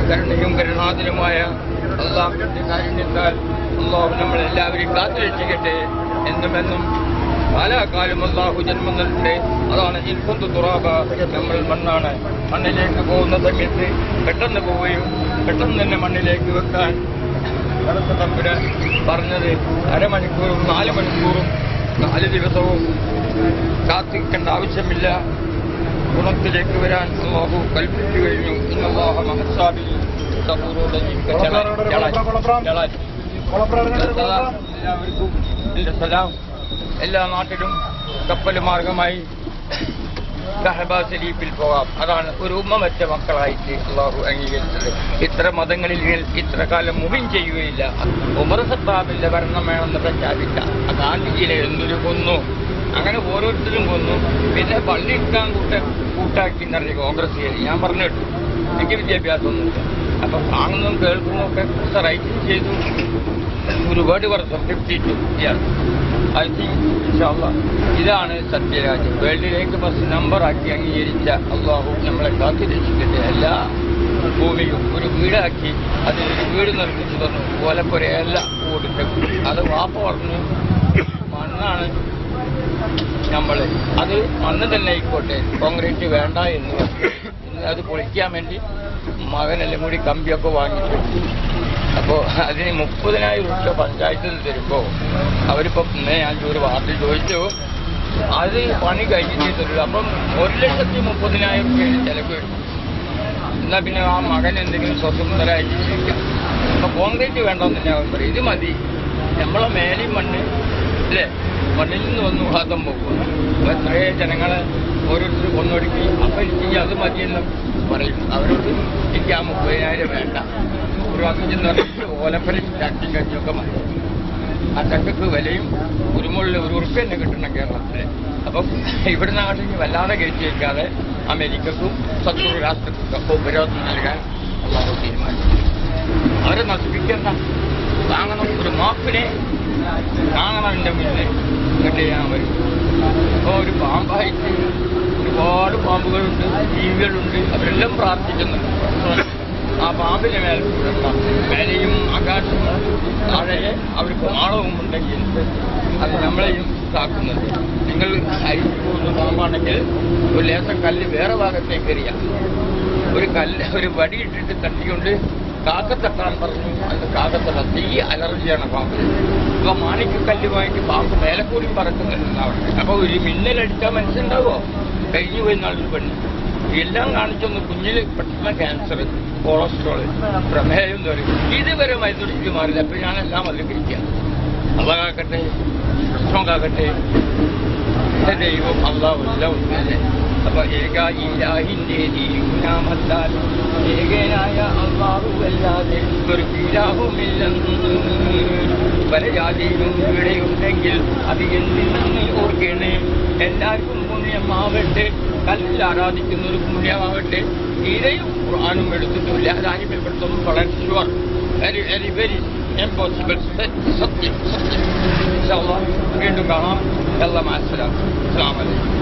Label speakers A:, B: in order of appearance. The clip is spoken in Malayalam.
A: കരുണയും കരുണാതിനുമായ അള്ളാഹുവിന്റെ കാരുണ്യത്താൽ അള്ളാഹു നമ്മളെല്ലാവരെയും കാത്തുരക്ഷിക്കട്ടെ. എന്നുമെന്നും കാലാകാലം അള്ളാഹു ജന്മം നൽകട്ടെ. അതാണ് ഇൻകുന്തു തുറാബ, നമ്മൾ മണ്ണാണ്. മണ്ണിലേക്ക് പോകുന്ന സമയത്ത് പെട്ടെന്ന് പോവുകയും പെട്ടെന്ന് തന്നെ മണ്ണിലേക്ക് വെക്കാൻ തമ്പുരാൻ പറഞ്ഞത് അരമണിക്കൂറും 4 മണിക്കൂറും 4 ദിവസവും കാത്തിരിക്കേണ്ട ആവശ്യമില്ല. ഗുണത്തിലേക്ക് വരാൻ അല്ലാഹു കൽപ്പിച്ചു കഴിഞ്ഞു. ഇന്നല്ലാഹ മഹസ്സാബി എല്ലാവർക്കും എൻ്റെ സലാം. എല്ലാ നാട്ടിലും കപ്പൽ മാർഗമായി കഅബ ശരീഫിൽ പോകാം. അതാണ് ഒരു ഉമ്മമറ്റ മക്കളായിട്ട് അള്ളാഹു അംഗീകരിച്ചത്. ഇത്ര മതങ്ങളിൽ ഇത്ര കാലം മുഹിം ചെയ്യുകയില്ല. ഉമർ ഖത്താബിന്റെ ഭരണം വേണമെന്ന് പ്രഖ്യാപിച്ച ഗാന്ധിജിയെ എന്തൊരു കൊന്നു, അങ്ങനെ ഓരോരുത്തരും കൊന്നു. പിന്നെ പള്ളി ഇട്ടാൻ കൂട്ടാക്കി എന്നറിയ കോൺഗ്രസ്. ഞാൻ പറഞ്ഞു കേട്ടു, എനിക്ക് വിദ്യാഭ്യാസമൊന്നുമില്ല. അപ്പൊ കാണുന്നതും കേൾക്കുന്നതും ഒക്കെ റൈറ്റിംഗ് ചെയ്തു. ഒരുപാട് വർഷം 52 ഇയർസ്. ഐ തിങ്ക് ഇൻഷാല്ലാ ഇതാണ് സത്യരാജ്യം. വേൾഡിലേക്ക് ഫസ്റ്റ് നമ്പറാക്കി അംഗീകരിച്ച അള്ളാഹു നമ്മളെ കാത്തുരക്ഷിക്കട്ടെ. എല്ലാ ഭൂമിയും ഒരു വീടാക്കി അതിലൊരു വീട് നിർമ്മിച്ചു തന്നു. ഓലപ്പുരയല്ല കൊടുത്ത് അത് വാപ്പ പറഞ്ഞു മണ്ണാണ് നമ്മൾ, അത് മണ്ണ് തന്നെ ആയിക്കോട്ടെ, കോൺക്രീറ്റ് വേണ്ട എന്ന് പറഞ്ഞു. ഇന്ന് അത് പൊളിക്കാൻ വേണ്ടി മകനെല്ലാം കൂടി കമ്പിയൊക്കെ വാങ്ങിച്ചു. അപ്പോൾ അതിന് 30,000 രൂപ പഞ്ചായത്തിൽ തരുമ്പോൾ അവരിപ്പോൾ ഞാൻ ഒരു വാർഡിൽ ചോദിച്ചു, അത് പണി കഴിഞ്ഞിട്ടേ തരുള്ളൂ. അപ്പം 1,30,000 രൂപയാണ് ചിലവ് വരും. എന്നാൽ പിന്നെ ആ മകൻ എന്തെങ്കിലും സ്വതന്ത്രമായിട്ട് ജീവിക്കാം. അപ്പോൾ കോൺക്രീറ്റ് വേണ്ടെന്ന് ഞാൻ പറയും. ഇത് മതി, നമ്മളെ മേലെയും മണ്ണ് അല്ലേ, മണ്ണിൽ നിന്ന് വന്നു ഹാതം പോകും. അപ്പോൾ എത്രയോ ജനങ്ങളെ ഓരോരുത്തർ കൊന്നൊടുക്കി. അപ്പം എനിക്ക് അത് മതിയെന്ന് പറയും. അവരോട് എനിക്ക് ആ 30,000 വേണ്ട, ഒരു അഞ്ചെന്ന് ഓലപ്പരയും ചാക്കിയും കഞ്ഞിയൊക്കെ മതി. ആ ചക്കക്ക് വിലയും കുരുമുള്ളിൽ 1 ഉറുപ്പ്യ തന്നെ കിട്ടണം കേരളത്തിൽ. അപ്പം ഇവിടുന്ന് അങ്ങോട്ട് വല്ലാതെ കയറ്റി വയ്ക്കാതെ അമേരിക്കക്കും ശത്രു രാഷ്ട്രങ്ങൾക്കും ഉപരോധം നൽകാൻ അള്ളാഹു തീരുമാനിച്ചു. അവരെ നശിപ്പിക്കേണ്ട, വാങ്ങണം. ഒരു മാപ്പിനെ വാങ്ങണം എൻ്റെ മുന്നിൽ. എന്നിട്ട് ഞാൻ വരും. അപ്പോൾ ഒരു പാമ്പായിട്ട് ഒരുപാട് പാമ്പുകളുണ്ട്, ജീവികളുണ്ട്, അവരെല്ലാം പ്രാർത്ഥിക്കുന്നുണ്ട്. ആ പാമ്പിന് മേലെ മേലെയും ആകാശവും താഴെ അവർക്ക് മാളവും ഉണ്ടെങ്കിൽ അത് നമ്മളെയും കാക്കുന്നുണ്ട്. നിങ്ങൾ അരിച്ചു പോകുന്ന പാമ്പാണെങ്കിൽ ഒരു ലേശം കല്ല് വേറെ ഭാഗത്തേക്ക് എറിയാം. ഒരു വടിയിട്ടിട്ട് തട്ടിക്കൊണ്ട് കാക്കത്തട്ടാൻ പറഞ്ഞു. അത് കാക്കത്തട്ട തീ അലർജിയാണ് പാമ്പിന്. ഇപ്പൊ മാണിക്കല്ലുമായിട്ട് പാമ്പ് മേലെ കൂടി പറക്കുന്നുണ്ട് അവിടെ. അപ്പൊ ഒരു മിന്നലടിച്ചാൽ മനസ്സിലുണ്ടാവോ? കഴിഞ്ഞു പോയി നാളൊരു പെണ്ണ് എല്ലാം കാണിച്ചൊന്ന് കുഞ്ഞിൽ പെട്ടെന്ന് ക്യാൻസർ, കൊളസ്ട്രോൾ, പ്രമേയം തുടങ്ങി. ഇതുവരെ മരുന്നൊടിച്ച് മാറില്ല. അപ്പൊ ഞാനെല്ലാം അതിൽ കഴിക്കാം. അള്ളാഹ് പ്രശ്നം കാക്കട്ടെ. ദൈവം അള്ളാഹു എല്ലാം ഒന്നല്ലേ. അപ്പൊ ഇലാഹിന്റെ ദീനാമത്താൽ ഏകനായ അള്ളാഹു അല്ലാതെ ഒരു ഇലാഹുമില്ലെന്ന് പല ജാതിയിലും ഇവിടെയുണ്ടെങ്കിൽ അത് എന്തിനെന്ന് ഓർക്കണേ. എല്ലാവർക്കും പുണ്യമാവട്ടെ, കല്ലിൽ ആരാധിക്കുന്ന ഒരു പുണ്യമാവട്ടെ. തീരെയും ഖുർആനും എടുത്തിട്ടില്ല. രാജ്യപ്പെടുത്തൊന്നും വളരെ sure, very very very impossible. സത്യം സത്യം. വീണ്ടും കാണാം. അസ്സലാമു അലൈക്കും.